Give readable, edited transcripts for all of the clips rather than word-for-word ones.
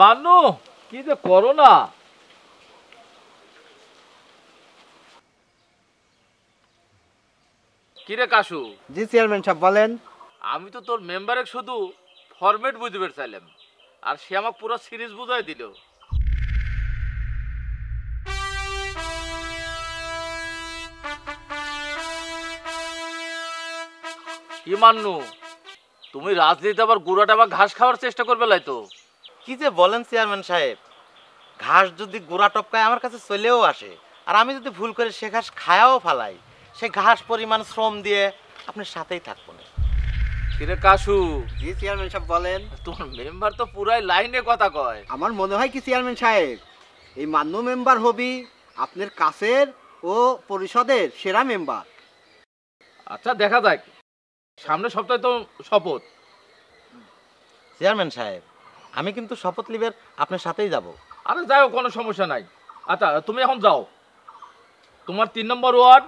বান্নু, কি যে করো না। কিরে কাশু? জি চেয়ারম্যান সাহেব বলেন। আমি তো তোর মেম্বারে শুধু ফরম্যাট বুঝতে চাইলাম, আর সে আমাকে পুরো সিরিজ বুঝাই দিল। কি মান্নু, তুমি রাজনীতি আবার গুড়াটা বা ঘাস খাওয়ার চেষ্টা করবে লাই তো? কি যে বলেন চেয়ারম্যান সাহেব, ঘাস যদি গোড়া টপকায় আমার কাছে চলেও আসে, আর আমি যদি ভুল করে সে ঘাস খায়াও ফালাই, সে ঘাস পরিমাণ শ্রম দিয়ে আপনার সাথেই থাকবো না। কিরে কাশু? জি চেয়ারম্যান সাহেব বলেন। তোমার মেম্বার তো পুরাই লাইনে কথা কয়। আমার মনে হয় কি চেয়ারম্যান সাহেব, এই মান্য মেম্বার হবি আপনার কাছের ও পরিষদের সেরা মেম্বার। আচ্ছা দেখা যাক, সামনের সপ্তাহে তো শপথ। চেয়ারম্যান সাহেব আমি কিন্তু শপথ লিবের আপনার সাথেই যাব। আরে যাও, কোনো সমস্যা নাই। আচ্ছা তুমি এখন যাও, তোমার 3 নম্বর ওয়ার্ড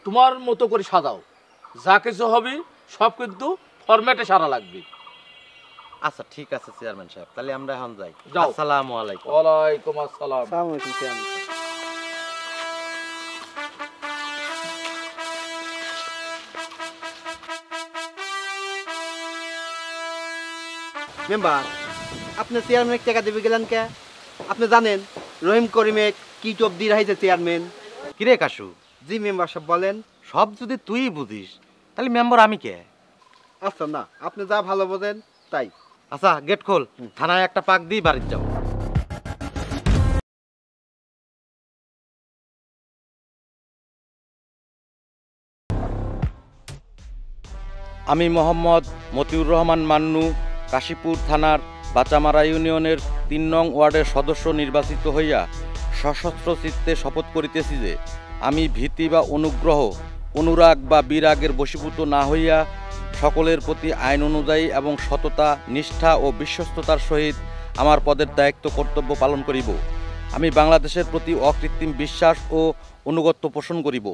তোমার মতো করে সাজাও। যা কিছু হবে সব কিন্তু ফরম্যাটে সারা লাগবে। আচ্ছা ঠিক আছে চেয়ারম্যান সাহেব, তাহলে আমরা এখন যাই। যাও। আসসালামু আলাইকুম। ওয়ালাইকুম আসসালাম। আসসালামু আলাইকুম চেয়ারম্যান। মেম্বার, আপনি চেয়ারম্যান টাকা দেবে গেলেন কে? আপনি জানেন রহিম করিমে কি চোপ দিয়ে রাখছে চেয়ারম্যান? কিরে কাশু? জি মেম্বার সাহেব বলেন। সব যদি তুই বুঝিস তাহলে মেম্বার আমি কে? আচ্ছা না, আপনি যা ভালো বোঝেন তাই। আচ্ছা গেট খোল, থানায় একটা পাক দিয়ে বাড়িতে যাও। আমি মোহাম্মদ মতিউর রহমান মান্নু, কাশীপুর থানার বাচামারা ইউনিয়নের 3 নং ওয়ার্ডের সদস্য নির্বাচিত হইয়া সশস্ত্র চিত্তে শপথ করিতেছি যে আমি ভীতি বা অনুগ্রহ, অনুরাগ বা বিরাগের বশীভূত না হইয়া সকলের প্রতি আইন অনুযায়ী এবং সততা, নিষ্ঠা ও বিশ্বস্ততার সহিত আমার পদের দায়িত্ব কর্তব্য পালন করিব। আমি বাংলাদেশের প্রতি অকৃত্রিম বিশ্বাস ও অনুগত্য পোষণ করিব।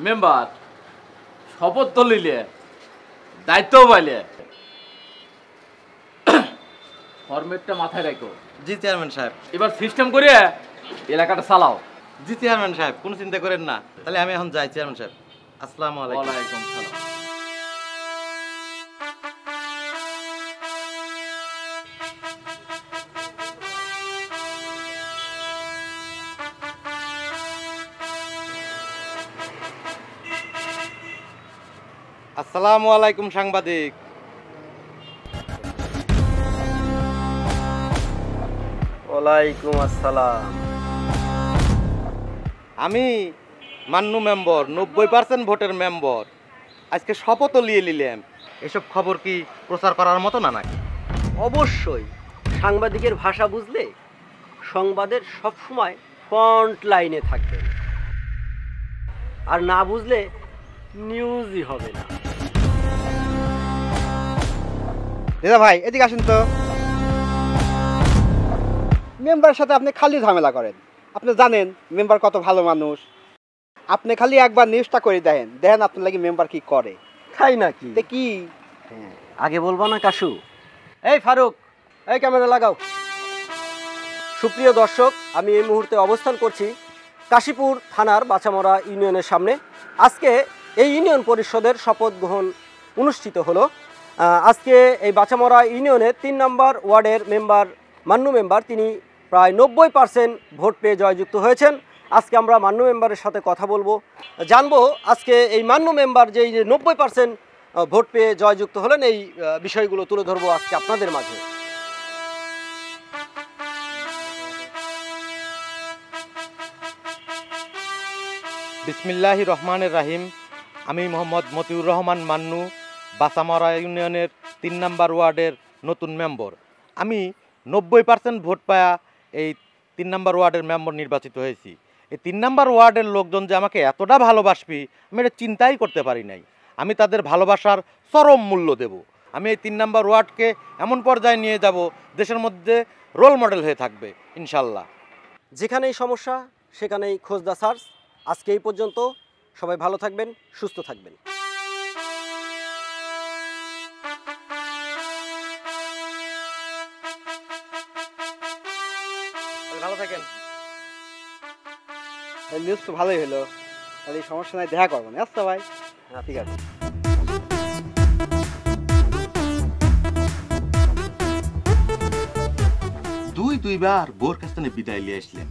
মেম্বার, শপথ তো লিলে, দায়িত্ব পাইলে, ফরম্যাটটা মাথায় রাখো। জি চেয়ারম্যান সাহেব। এবার সিস্টেম করে এলাকাটা চালাও। জি চেয়ারম্যান সাহেব, কোনো চিন্তা করেন না। তাহলে আমি এখন যাই চেয়ারম্যান সাহেব। আসসালামু আলাইকুম। ওয়ালাইকুম সালাম। আসসালামু আলাইকুম সাংবাদিক। ওয়ালাইকুম আসসালাম। আমি মান্নু মেম্বার, 90% ভোটের মেম্বার, আজকে শপথও নিয়ে নিলাম। এসব খবর কি প্রচার করার মতো না নাকি? অবশ্যই, সাংবাদিকের ভাষা বুঝলে সংবাদের সবসময় ফ্রন্ট লাইনে থাকবেন, আর না বুঝলে নিউজই হবে না। দাদা ভাই এদিকে আসেন তো। মেম্বারের সাথে আপনি খালি ঝামেলা করেন। আপনি জানেন মেম্বার কত ভালো মানুষ। আপনি খালি একবার নিউজটা করে দেখেন, দেখেন আপনার লাগি মেম্বার কি করে। তাই নাকি? কি আগে বলবো না কাশু? এই ফারুক, এই ক্যামেরা লাগাও। সুপ্রিয় দর্শক, আমি এই মুহূর্তে অবস্থান করছি কাশীপুর থানার বাচামরা ইউনিয়নের সামনে। আজকে এই ইউনিয়ন পরিষদের শপথ গ্রহণ অনুষ্ঠিত হলো। আজকে এই বাচামরা ইউনিয়নের 3 নম্বর ওয়ার্ডের মেম্বার, মান্নু মেম্বার, তিনি প্রায় 90% ভোট পেয়ে জয়যুক্ত হয়েছেন। আজকে আমরা মান্নু মেম্বারের সাথে কথা বলবো, জানবো আজকে এই মান্নু মেম্বার যে 90% ভোট পেয়ে জয়যুক্ত হলেন, এই বিষয়গুলো তুলে ধরবো আজকে আপনাদের মাঝে। বিসমিল্লাহির রহমানির রাহিম। আমি মোহাম্মদ মতিউর রহমান মান্নু, বাচামরা ইউনিয়নের 3 নম্বর ওয়ার্ডের নতুন মেম্বার। আমি 90% ভোট পায়া এই 3 নম্বর ওয়ার্ডের মেম্বার নির্বাচিত হয়েছি। এই 3 নম্বর ওয়ার্ডের লোকজন যে আমাকে এতটা ভালোবাসবি আমি এটা চিন্তাই করতে পারি নাই। আমি তাদের ভালোবাসার চরম মূল্য দেব। আমি এই 3 নম্বর ওয়ার্ডকে এমন পর্যায়ে নিয়ে যাব, দেশের মধ্যে রোল মডেল হয়ে থাকবে ইনশাল্লাহ। যেখানেই সমস্যা সেখানেই খোঁজ দা সার্চ। আজকে এই পর্যন্ত, সবাই ভালো থাকবেন, সুস্থ থাকবেন। ভালো থাকেন। নিউজ তো ভালোই হলো, তাহলে সমস্যা নাই, দেখা করবো না। আচ্ছা ভাই, হ্যাঁ ঠিক আছে। দুইবার বোর কাছ থেকে বিদায় নিয়ে আসলেন,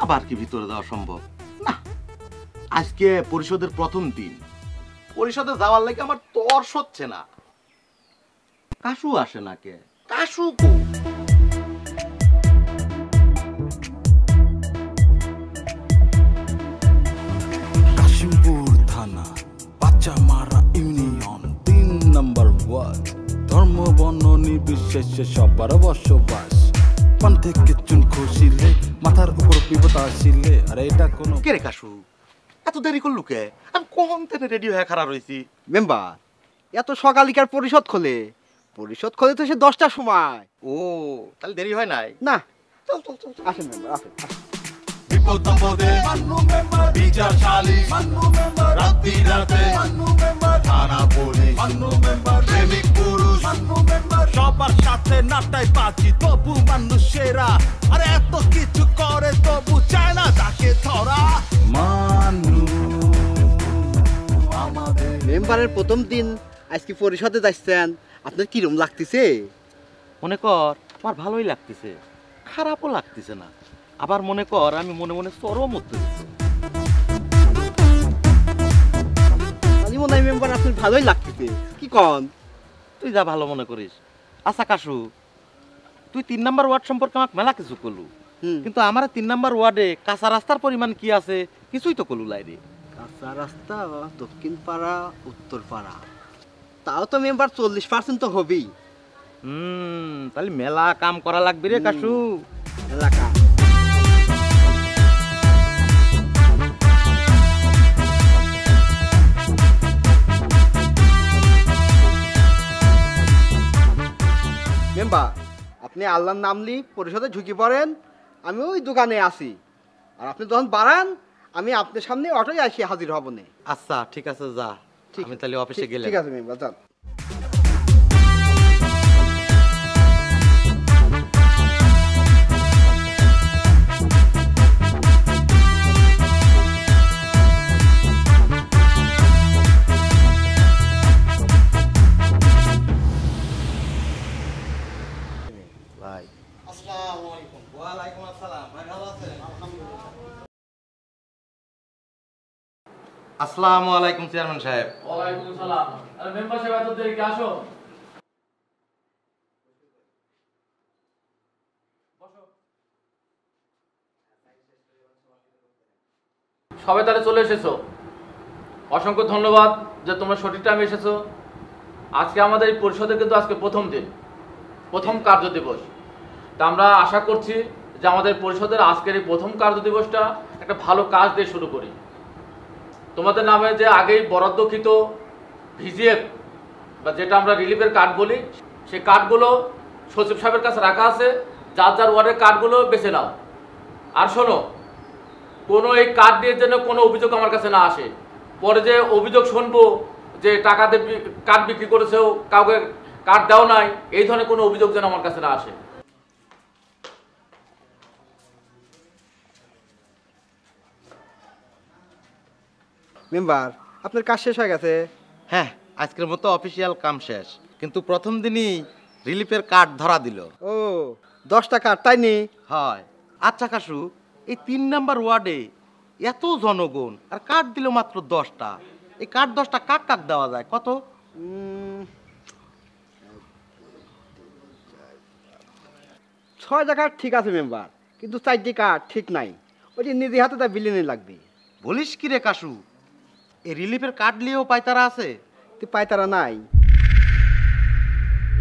আবার কি ভিতরে যাওয়া সম্ভব না? আজকে পরিষদের প্রথম দিন, পরিষদে যাওয়ার লাগে আমার তর্স হচ্ছে না। কাশু আসে না কে? কাশু কো? কাশিমপুর থানা বাচামারা ইউনিয়ন ৩ নম্বর ওয়ার্ড, ধর্ম বর্ণ নির্বিশেষে সবার বসবাস। পান থেকে চুন খুশিলে মাথার উপর বিপদ আসিলে, আরে এটা কোনো কে রে কাশু, এত দেরি করলু কে? আমি কখন থেকে রেডি হয়ে খাড়া রয়েছি। মেম্বার, এত সকালিকার পরিষদ খোলে? পরিষদ খোলে তো সে 10টার সময়। ও তাহলে দেরি হয় নাই? না, চল চল চল, আসেন মেম্বার, আসেন। বিপদ আপদে বিচারশালী রাত্রি রাতে থানা পুলিশ প্রেমিক পুরুষ সবার সাথে নাটাই বাজি, তবু মানুষেরা আর এত কিছু করে তবু চায় না তাকে ধরা। মেম্বারের প্রথম দিন আজকে পরিষদে যাচ্ছেন, আপনার কিরম লাগতেছে? মনে কর আমার ভালোই লাগতেছে, খারাপও লাগতেছে না। আবার মনে কর আমি মনে মনে চরম উত্তেজিত। আমি মনে হয় মেম্বার আপনার ভালোই লাগতেছে, কি কন? তুই যা ভালো মনে করিস। আচ্ছা কাশু, তুই ৩ নম্বর ওয়ার্ড সম্পর্কে আমাকে মেলা কিছু করলু, কিন্তু আমার ৩ নম্বর ওয়ার্ডে কাঁচা রাস্তার পরিমাণ কি আছে কিছুই তো করলু লাই রে। কাঁচা রাস্তা দক্ষিণ পাড়া উত্তর পাড়া, তাও তো মেম্বার 40% তো হবেই। তাহলে মেলা কাম করা লাগবে রে কাশু। এলাকা মেম্বার, আপনি আল্লাহর নামলি পরিষদে ঝুঁকি পড়েন, আমি ওই দোকানে আসি। আর আপনি যখন বাড়ান, আমি আপনার সামনে অটোয় আসি হাজির হব না। আচ্ছা ঠিক আছে, যা। আমি তাহলে অফিসে গেলে। ঠিক আছে মেম্বার, যান। আসসালামু আলাইকুম চেয়ারম্যান সাহেব। ওয়ালাইকুম আসসালাম। আরে মেম্বার সাহেব, এত দেরি কে? আসো বসো। সবাই তাহলে চলে এসেছো, অসংখ্য ধন্যবাদ যে তোমরা সঠিক টাইমে এসেছো। আজকে আমাদের এই পরিষদের কিন্তু আজকে প্রথম দিন, প্রথম কার্য দিবস। তা আমরা আশা করছি যে আমাদের পরিষদের আজকের এই প্রথম কার্য দিবসটা একটা ভালো কাজ দিয়ে শুরু করি। তোমাদের নামে যে আগেই বরাদ্দকৃত ভিজিএফ বা যেটা আমরা রিলিফের কার্ড বলি, সেই কার্ডগুলো সচিব সাহেবের কাছে রাখা আছে। যার যার ওয়ার্ডের কার্ডগুলো বেছে নাও। আর শোনো, কোনো এই কার্ড দিয়ে যেন কোনো অভিযোগ আমার কাছে না আসে। পরে যে অভিযোগ শুনবো যে টাকা দিয়ে কার্ড বিক্রি করেছেও, কাউকে কার্ড দেওয়া নাই, এই ধরনের কোনো অভিযোগ যেন আমার কাছে না আসে। মেম্বার, আপনার কাজ শেষ হয়ে গেছে? হ্যাঁ, আজকের মতো অফিসিয়াল কাম শেষ, কিন্তু প্রথম দিনই রিলিফের কার্ড ধরা দিল। ও, 10টা কার্ড, তাই নি? হয়। আচ্ছা কাশু, এই ৩ নম্বর ওয়ার্ডে এত জনগণ আর কার্ড দিল মাত্র 10টা। এই কার্ড 10টা কাক কাক দেওয়া যায় কত? 6টা কার্ড ঠিক আছে মেম্বার, কিন্তু 4টি কার্ড ঠিক নাই। ওইটি নিজে হাতে তা বিলিয়ে লাগবে। বলিস কি রে কাশু, এই রিলিফের কার্ড নিয়েও পাইতারা আছে? তুই পায়তারা নাই,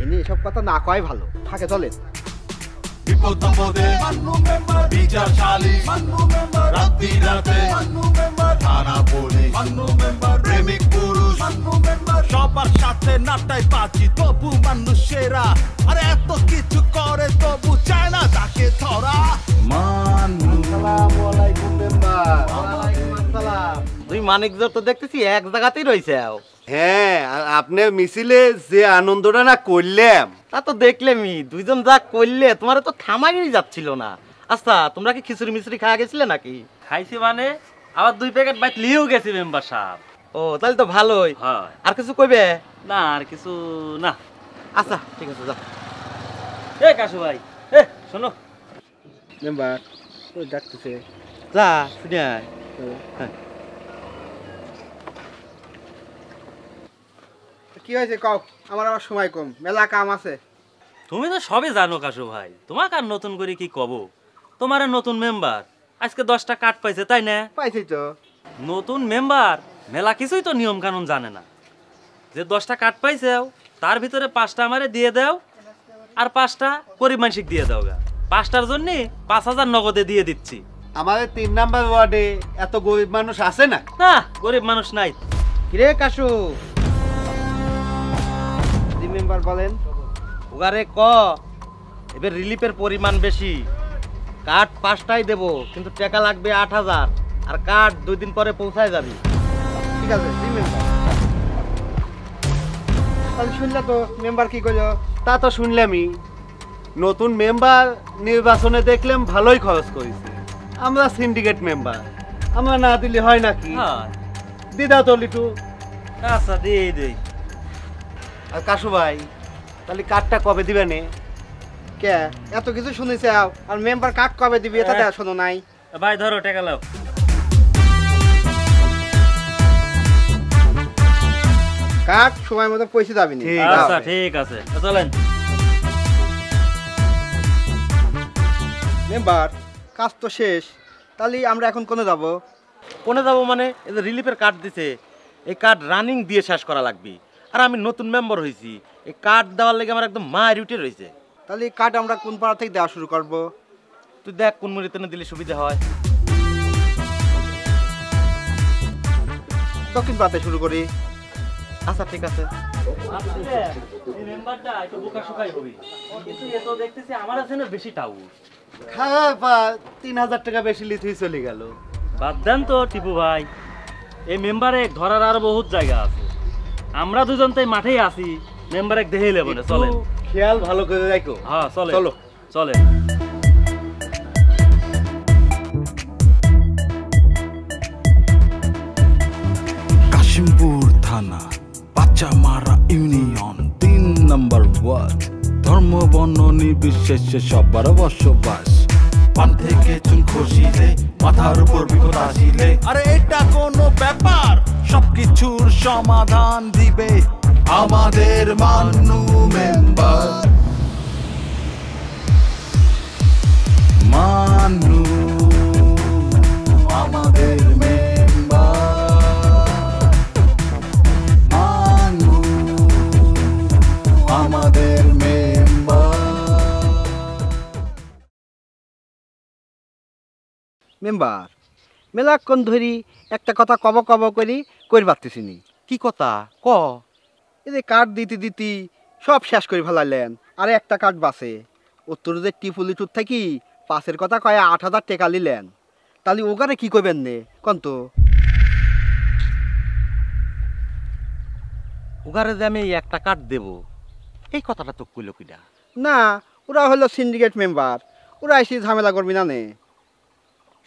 এনে এসব কথা না কয় ভালো থাকে। চলে বিপদ আপদে বিচারশালী রাত্রি রাতে থানা পুলিশ প্রেমিক পুরুষ সবার সাথে নাটাই বাজি, তবু মানুষেরা আর এত কিছু করে তবু চায় না তাকে ধরা। আসসালামু আলাইকুম মেম্বার। ওয়ালাইকুম আসসালাম। 2 মানিকজ তো দেখতেছি এক জায়গাতেই রয়েছে। হ্যাঁ, আর আপনার মিছিলে যে আনন্দটা না করলাম, তা তো দেখলেমই, দুইজন যা করলে তোমার তো থামাই যাচ্ছিল না। আচ্ছা, তোমরা কি খিচুড়ি মিচুড়ি খাওয়া গেছিলে নাকি? খাইছি মানে আবার 2 প্যাকেট বাইট লিয়েও গেছি মেম্বার সাহেব। ও তাহলে তো ভালোই। হয়, আর কিছু কইবে? না আর কিছু না। আচ্ছা ঠিক আছে, যাও। এ কাশু ভাই, এ শোনো, মেম্বার ওই ডাকতেছে। যা শুনে আয়। কি হয়েছে কও, আমার আবার সময় কম, মেলা কাম আছে। তুমি তো সবই জানো কাশু ভাই, তোমাকে আর নতুন করে কি কব। তোমার নতুন মেম্বার আজকে 10টা কার্ড পাইছে, তাই না? পাইছি তো। নতুন মেম্বার মেলা কিছুই তো নিয়ম কানুন জানে না। যে 10টা কার্ড পাইছে তার ভিতরে 5টা আমারে দিয়ে দাও, আর 5টা গরিব মানসিক দিয়ে দাও। 5টার জন্য 5000 নগদে দিয়ে দিচ্ছি। আমাদের 3 নাম্বার ওয়ার্ডে এত গরিব মানুষ আছে না? না, গরিব মানুষ নাই। কিরে কাশু, জি মেম্বার বলেন। ওগারে ক এবার রিলিফের পরিমাণ বেশি, কার্ড 5টাই দেবো, কিন্তু টাকা লাগবে 8000, আর কার্ড 2 দিন পরে পৌঁছায় যাবি। ঠিক আছে জি মেম্বার। তাহলে শুনলে তো মেম্বার কি কইলো? তা তো শুনলামই। নতুন মেম্বার নির্বাচনে দেখলাম ভালোই খরচ করেছে। আমরা সিন্ডিকেট মেম্বার, আমরা না দিলে হয় নাকি? হ্যাঁ, দিদা তো লিটু। আচ্ছা দিয়ে দেই। আর কাশু ভাই, তাহলে কার্ডটা কবে দিবেনে? কে এত কিছু শুনেছে আর মেম্বার কাক কবে দিবি এটা দেয়া শোনো নাই? ভাই ধরো টাকা লাও। কাক সময় মতো পয়সা যাবি না। ঠিক আচ্ছা ঠিক আছে, চলেন। মেম্বার কাজ তো শেষ, তাহলে আমরা এখন কোনে যাব? কোনে যাবো মানে? এই যে রিলিফের কার্ড দিছে, এই কার্ড রানিং দিয়ে শেষ করা লাগবে। আর আমি নতুন মেম্বার হয়েছি, এই কার্ড দেওয়ার লেগে আমার একদম মায়ের উঠে রয়েছে। তাহলে কার্ড আমরা কোন পাড়া থেকে দেওয়া শুরু করব? তুই দেখ কোন মুড়িতে দিলে সুবিধা হয়। দক্ষিণ পাড়াতে শুরু করি। আচ্ছা ঠিক আছে। এই মেম্বারটা একটু বোকা শোকাই হবি, কিন্তু এ তো দেখতেছি আমার আছে না বেশি টাউ। খারাপ, 3000 টাকা বেশি লিথুই চলে গেল। বাদ দেন তো টিপু ভাই, এই মেম্বারে ধরার আরো বহুত জায়গা আছে। আমরা দুজন তো এই মাঠেই আছি, মেম্বারে দেখে নেব না। চলেন। খেয়াল ভালো করে রাখো। হ্যাঁ চলে, চলো। চলে। কাশিমপুর থানা, পাচামারা ইউনিয়ন, 3 নম্বর ওয়ার্ড। ধর্ম বর্ণ নির্বিশেষে সবার বসবাস। পান থেকে চুন খসিলে, মাথার উপর বিপদ আসিলে, আরে এটা কোনো ব্যাপার, সবকিছুর সমাধান দিবে আমাদের মান্নু মেম্বার। মান্নু আমাদের মেম্বার, মান্নু আমাদের মেম্বার। মেম্বার মেলাক্ষণ ধরি একটা কথা কব কব করি কই পারতেছি নি। কি কথা ক? এই যে কার্ড দিতে দিতে সব শেষ করে ফেলাইলেন, আরে একটা কার্ড বাসে। উত্তর যে টিপুলিটুর থাকি পাশের কথা কয়ে 8000 টাকা নিলেন, তাহলে ওখানে কি করবেন নে কন তো? ওগারে যে আমি একটা কার্ড দেব, এই কথাটা তো কইল কিনা? না, ওরা হলো সিন্ডিকেট মেম্বার, ওরা এসে ঝামেলা করবি না নে।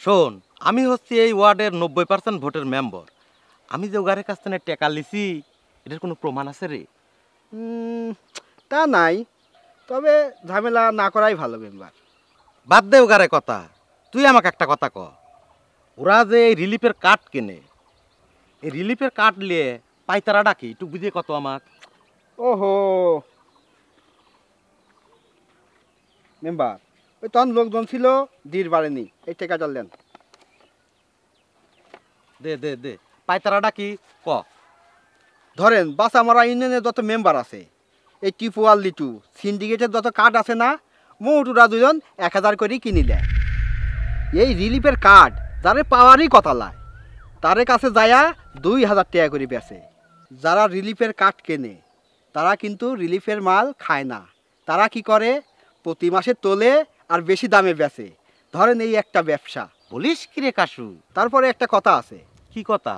শোন, আমি হচ্ছি এই ওয়ার্ডের 90% ভোটের মেম্বার। আমি যে ওগারের কাছ থেকে টাকা লিছি, এটার কোনো প্রমাণ আছে রে? তা নাই, তবে ঝামেলা না করাই ভালো মেম্বার। বাদ দে ওগারে কথা, তুই আমাকে একটা কথা ক। ওরা যে এই রিলিফের কার্ড কেনে, এই রিলিফের কার্ড নিয়ে পাইতারা ডাকি, একটু বুঝিয়ে কত আমাক। ওহো মেম্বার, ওই তখন লোকজন ছিল, দির বাড়েনি, এই টাকাটা নেন। দে দে দে, পাইতারা ডাকি ক। ধরেন বাসামারা ইউনিয়নের যত মেম্বার আছে, এই টিপু আর লিটু সিন্ডিকেটের যত কার্ড আছে না, মোটুরা দুজন 1000 করে কিনিলে। এই রিলিফের কার্ড যারে পাওয়ারই কথা লাই, তার কাছে যায়া 2000 টাকা করে বেচে। যারা রিলিফের কার্ড কেনে তারা কিন্তু রিলিফের মাল খায় না, তারা কি করে প্রতি মাসে তোলে আর বেশি দামে বেচে। ধরেন এই একটা ব্যবসা। বলিস কিরে কাশু? তারপরে একটা কথা আছে, কি কথা?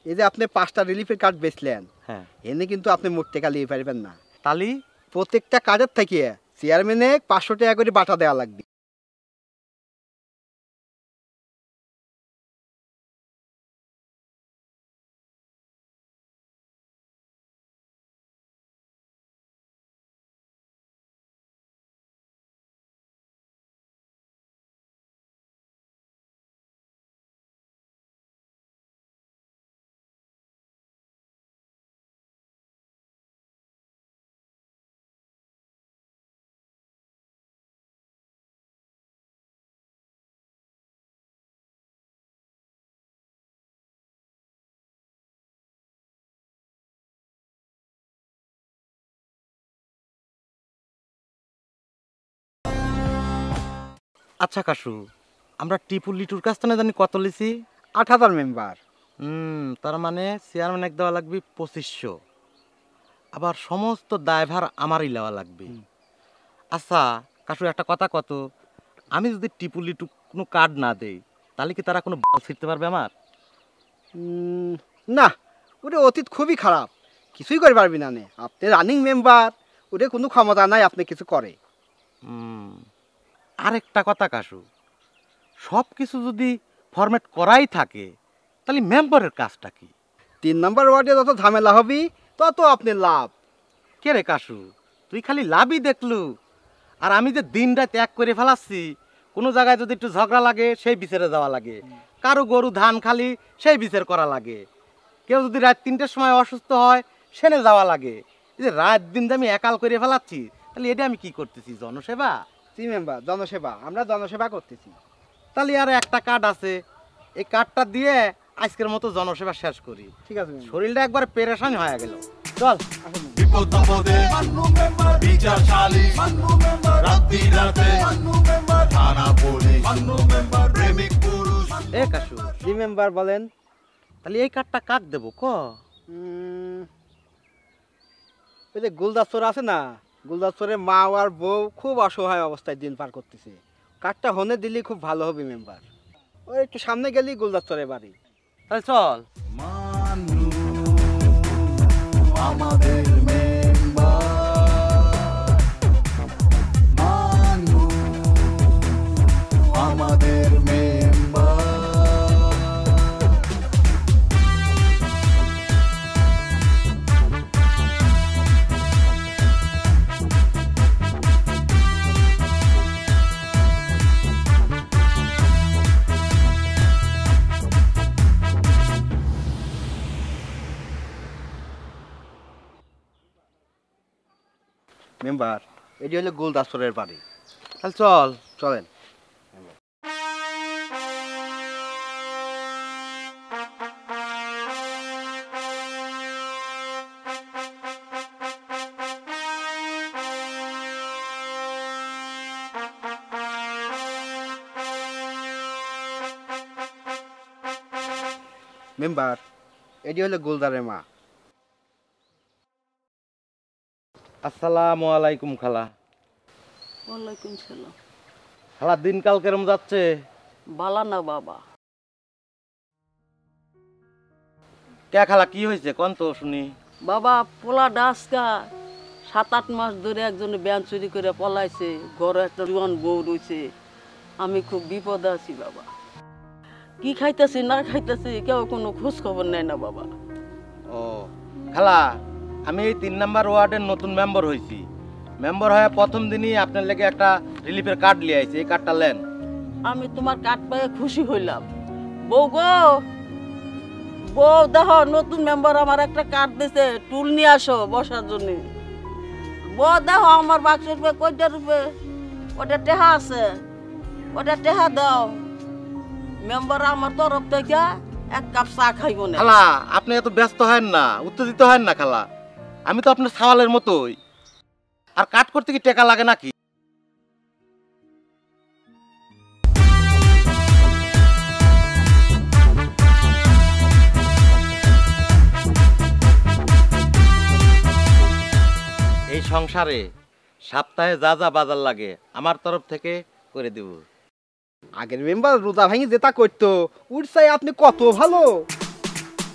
এই যে আপনি 5টা রিলিফের কার্ড বেচলেন, হ্যাঁ এনে কিন্তু আপনি মোট টাকা নিয়ে পারবেন না। তালি প্রত্যেকটা কার্ডের থেকে চেয়ারম্যানে 500 টাকা করে বাটা দেওয়া লাগবে। আচ্ছা কাশু, আমরা টিপু লিটুর কাছ থেকে জানি কত লিছি? 8000 মেম্বার। তার মানে চেয়ারম্যান এক দেওয়া লাগবে 2500, আবার সমস্ত দায়ভার আমারই নেওয়া লাগবে। আচ্ছা কাশু, একটা কথা কত, আমি যদি টিপু লিটু কোনো কার্ড না দেই তাহলে কি তারা কোনো বল ছিটতে পারবে আমার? না, ওটা অতীত খুবই খারাপ, কিছুই করে পারবি না নে। আপনি রানিং মেম্বার, ওটা কোনো ক্ষমতা নাই আপনি কিছু করে। আরেকটা কথা কাশু, সব কিছু যদি ফরম্যাট করাই থাকে তাহলে মেম্বারের কাজটা কি? 3 নম্বর ওয়ার্ডে যত ঝামেলা হবি তত আপনি লাভ। কে রে কাশু, তুই খালি লাভই দেখলু, আর আমি যে দিন রাত এক করে ফেলাচ্ছি। কোনো জায়গায় যদি একটু ঝগড়া লাগে সেই বিচারে যাওয়া লাগে, কারো গরু ধান খালি সেই বিচার করা লাগে, কেউ যদি রাত 3টের সময় অসুস্থ হয় সেনে যাওয়া লাগে। এই যে রাত দিন যে আমি একাল করে ফেলাচ্ছি, তাহলে এটা আমি কি করতেছি? জনসেবা? জি মেম্বার, জনসেবা, আমরা জনসেবা করতেছি। তাহলে আর একটা কার্ড আছে, এই কার্ডটা দিয়ে আজকের মতো জনসেবা শেষ করি। ঠিক আছে, শরীরটা একবার পেরেশান হয়ে গেল। চল। বিপদ আপদে মান্নু মেম্বার, বিচারশালী মান্নু মেম্বার, রাত্রি রাতে মান্নু মেম্বার, থানা পুলিশ মান্নু মেম্বার, প্রেমিক পুরুষ। এ কাশু। জি মেম্বার বলেন। তাহলে এই কার্ডটা কাক দেবো ক? ওই যে গুলদাসর আছে না, গুলদাসরের মা আর বউ খুব অসহায় অবস্থায় দিন পার করতেছে, কার্ডটা হনে দিলে খুব ভালো হবে মেম্বার। ওই একটু সামনে গেলেই গুলদাসরের বাড়ি। তাহলে চল। মান্নু আমাদের মেম্বার, মান্নু আমাদের মেম্বার। মেম্বার, এটি হলো গুলদাসরের বাড়ি। তাহলে চল। চলেন। মেম্বার, এটি হলো গুলদারের মা। আসসালামু আলাইকুম খালা। ওয়ালাইকুম সালাম। খালা দিনকাল কেরম যাচ্ছে? বালা না বাবা। কে খালা, কি হয়েছে কোন তো শুনি। বাবা পোলা ডাসকা 7-8 মাস ধরে একজনে ব্যান চুরি করে পলাইছে, ঘরে একটা জোয়ান বউ রয়েছে, আমি খুব বিপদে আছি বাবা। কি খাইতেছি না খাইতেছি কেউ কোনো খোঁজ খবর নেয় না বাবা। ও খালা, আমি এই 3 নম্বর ওয়ার্ডের নতুন মেম্বার হয়েছি। মেম্বার হয়ে প্রথম দিনই আপনার লেগে একটা রিলিফের কার্ড নিয়ে আইছি, এই কার্ডটা নেন। আমি তোমার কার্ড পেয়ে খুশি হইলাম। বউ গো, বউ দেখো নতুন মেম্বার আমার একটা কার্ড দিছে, টুল নিয়ে আসো বসার জন্য। বউ দেখো আমার বাক্সের রূপে কয়টা রূপে, ওটা টেহা আছে, ওটা টেহা দাও। মেম্বার আমার তরফ থেকে 1 কাপ চা খাইব না। খালা আপনি এত ব্যস্ত হেন না, উত্তেজিত হেন না খালা, আমি তো আপনার সাওয়ালের মতোই। আর কাট করতে কি টাকা লাগে নাকি? এই সংসারে সপ্তাহে যা যা বাজার লাগে আমার তরফ থেকে করে দেব। আগের মেম্বার রোজা ভাঙি যেটা করতো, উঠছাই আপনি কত ভালো।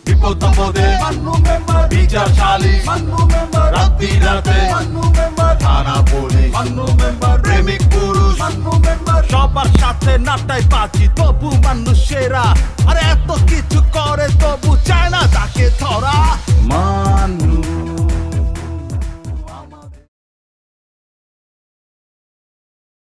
বিপদ আপদে মান্নু মেম্বার, বিচার সালিশ মান্নু মেম্বার, রাত্রি রাতে মান্নু মেম্বার, থানা পুলিশ মান্নু মেম্বার, প্রেমিক পুরুষ মান্নু মেম্বার, সবার সাথে নাটাই বাজি তবু মানুষেরা। আরে এত